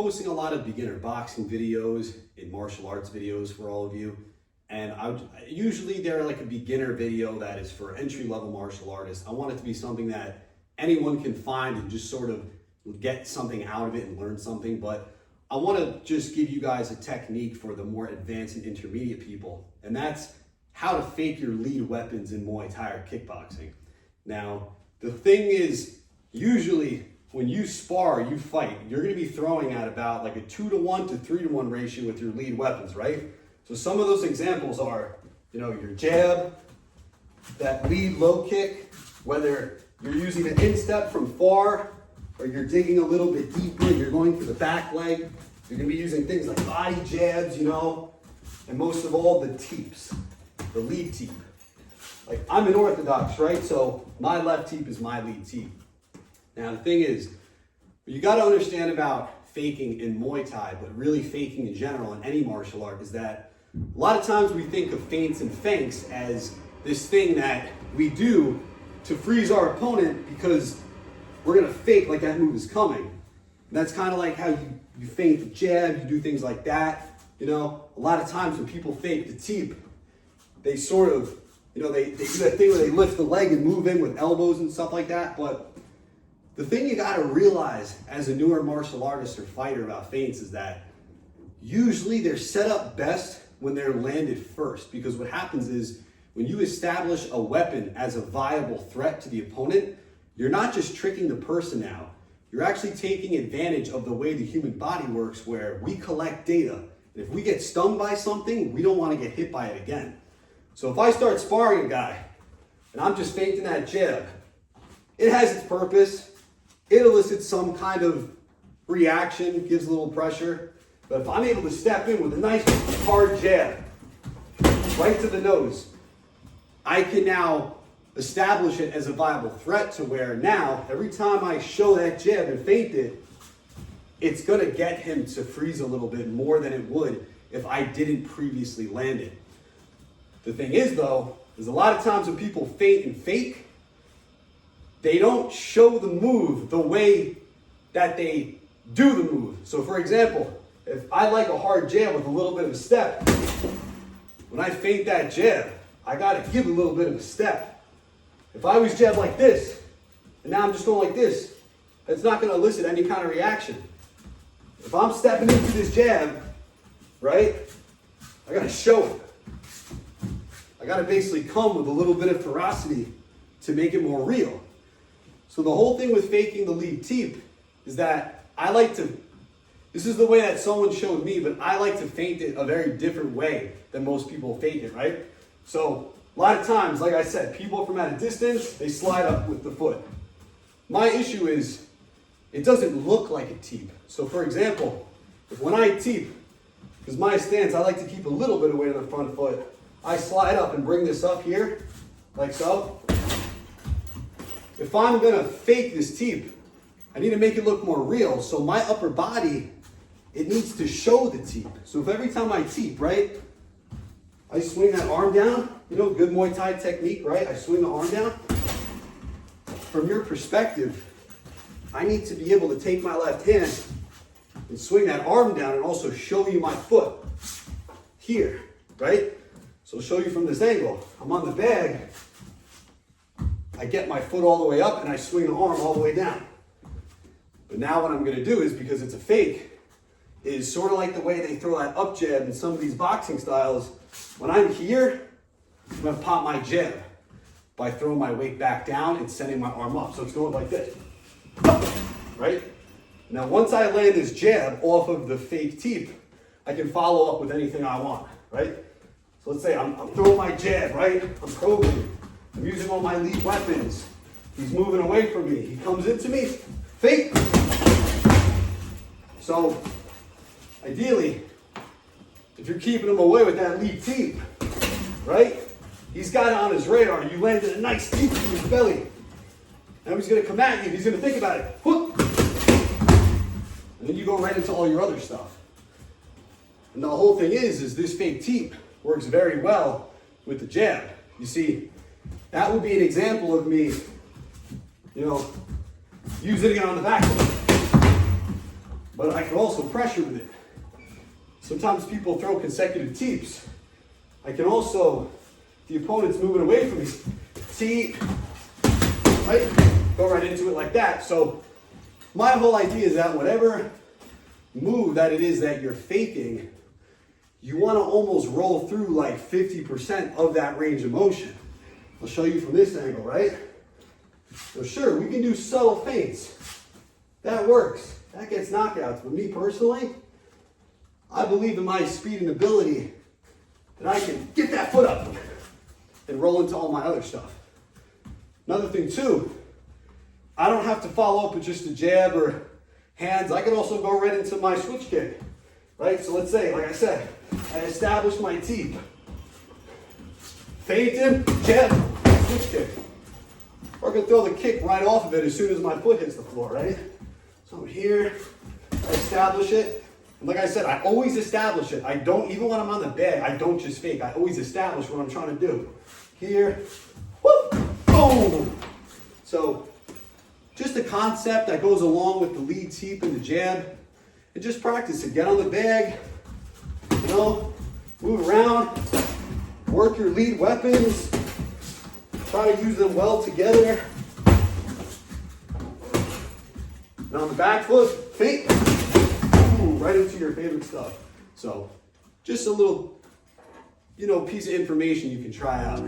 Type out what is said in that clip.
posting a lot of beginner boxing videos and martial arts videos for all of you. And usually they're like a beginner video that is for entry-level martial artists. I want it to be something that anyone can find and just sort of get something out of it and learn something. But I want to just give you guys a technique for the more advanced and intermediate people. And that's how to fake your lead weapons in Muay Thai or kickboxing. Now, the thing is, usually when you spar, you fight, you're going to be throwing at about like a 2-to-1 to 3-to-1 ratio with your lead weapons, right? So some of those examples are, your jab, that lead low kick, whether you're using an instep from far or you're digging a little bit deeper, you're going for the back leg. You're going to be using things like body jabs, and most of all, the teeps, the lead teep. Like, I'm an orthodox, right? So my left teep is my lead teep. Now, the thing is, what you got to understand about faking in Muay Thai, but really faking in general in any martial art, is that a lot of times we think of feints and feints as this thing that we do to freeze our opponent because we're going to fake like that move is coming. And that's kind of like how you feint the jab, you do things like that. A lot of times when people fake the teep, they sort of, they do that thing where they lift the leg and move in with elbows and stuff like that. But the thing you got to realize as a newer martial artist or fighter about feints is that usually they're set up best when they're landed first, because what happens is when you establish a weapon as a viable threat to the opponent, you're not just tricking the person out, you're actually taking advantage of the way the human body works, where we collect data. And if we get stung by something, we don't want to get hit by it again. So if I start sparring a guy and I'm just feinting that jab, it has its purpose. It elicits some kind of reaction, gives a little pressure. But if I'm able to step in with a nice hard jab right to the nose, I can now establish it as a viable threat to where now every time I show that jab and feint it, it's going to get him to freeze a little bit more than it would if I didn't previously land it. The thing is, though, is a lot of times when people feint and fake, they don't show the move the way that they do the move. So for example, if I like a hard jab with a little bit of a step, when I feint that jab, I got to give a little bit of a step. If I always jab like this, and now I'm just going like this, that's not going to elicit any kind of reaction. If I'm stepping into this jab, right, I got to show it. I got to basically come with a little bit of ferocity to make it more real. So the whole thing with faking the lead teep is that this is the way that someone showed me, but I like to feint it a very different way than most people fake it, right? So a lot of times, like I said, people from at a distance, they slide up with the foot. My issue is it doesn't look like a teep. So for example, if when I teep, because my stance, I like to keep a little bit of weight on the front foot, I slide up and bring this up here, like so. If I'm gonna fake this teep, I need to make it look more real. So my upper body, it needs to show the teep. So if every time I teep, right, I swing that arm down, good Muay Thai technique, right? I swing the arm down. From your perspective, I need to be able to take my left hand and swing that arm down and also show you my foot here, right? So I'll show you from this angle. I'm on the bag. I get my foot all the way up and I swing the arm all the way down. But now what I'm going to do is, because it's a fake, is sort of like the way they throw that up jab in some of these boxing styles. When I'm here, I'm going to pop my jab by throwing my weight back down and sending my arm up. So it's going like this, right? Now once I land this jab off of the fake teep, I can follow up with anything I want, right? So let's say I'm throwing my jab, right? I'm probing. I'm using all my lead weapons. He's moving away from me. He comes into me, fake. So ideally, if you're keeping him away with that lead teep, right? He's got it on his radar. You landed a nice teep in his belly. Now he's going to come at you. He's going to think about it. Whoop. And then you go right into all your other stuff. And the whole thing is this fake teep works very well with the jab. You see, that would be an example of me, using it on the back. but I can also pressure with it. Sometimes people throw consecutive teeps. I can also, the opponent's moving away from me, teep, right? Go right into it like that. So my whole idea is that whatever move that it is that you're faking, you want to almost roll through like 50% of that range of motion. I'll show you from this angle, right? So sure, we can do subtle feints. That works. That gets knockouts. But me personally, I believe in my speed and ability that I can get that foot up and roll into all my other stuff. Another thing too, I don't have to follow up with just a jab or hands. I can also go right into my switch kick, right? So let's say, like I said, I establish my teep. Feint him, jab, switch kick. Or I can throw the kick right off of it as soon as my foot hits the floor, right? So I'm here, I establish it. And like I said, I always establish it. I don't, even when I'm on the bag, I don't just fake. I always establish what I'm trying to do. Here, whoop, boom. So just a concept that goes along with the lead teep and the jab. And just practice it. Get on the bag, you know, move around, work your lead weapons, try to use them well together. And on the back foot, feint, boom, right into your favorite stuff. So just a little, you know, piece of information you can try out.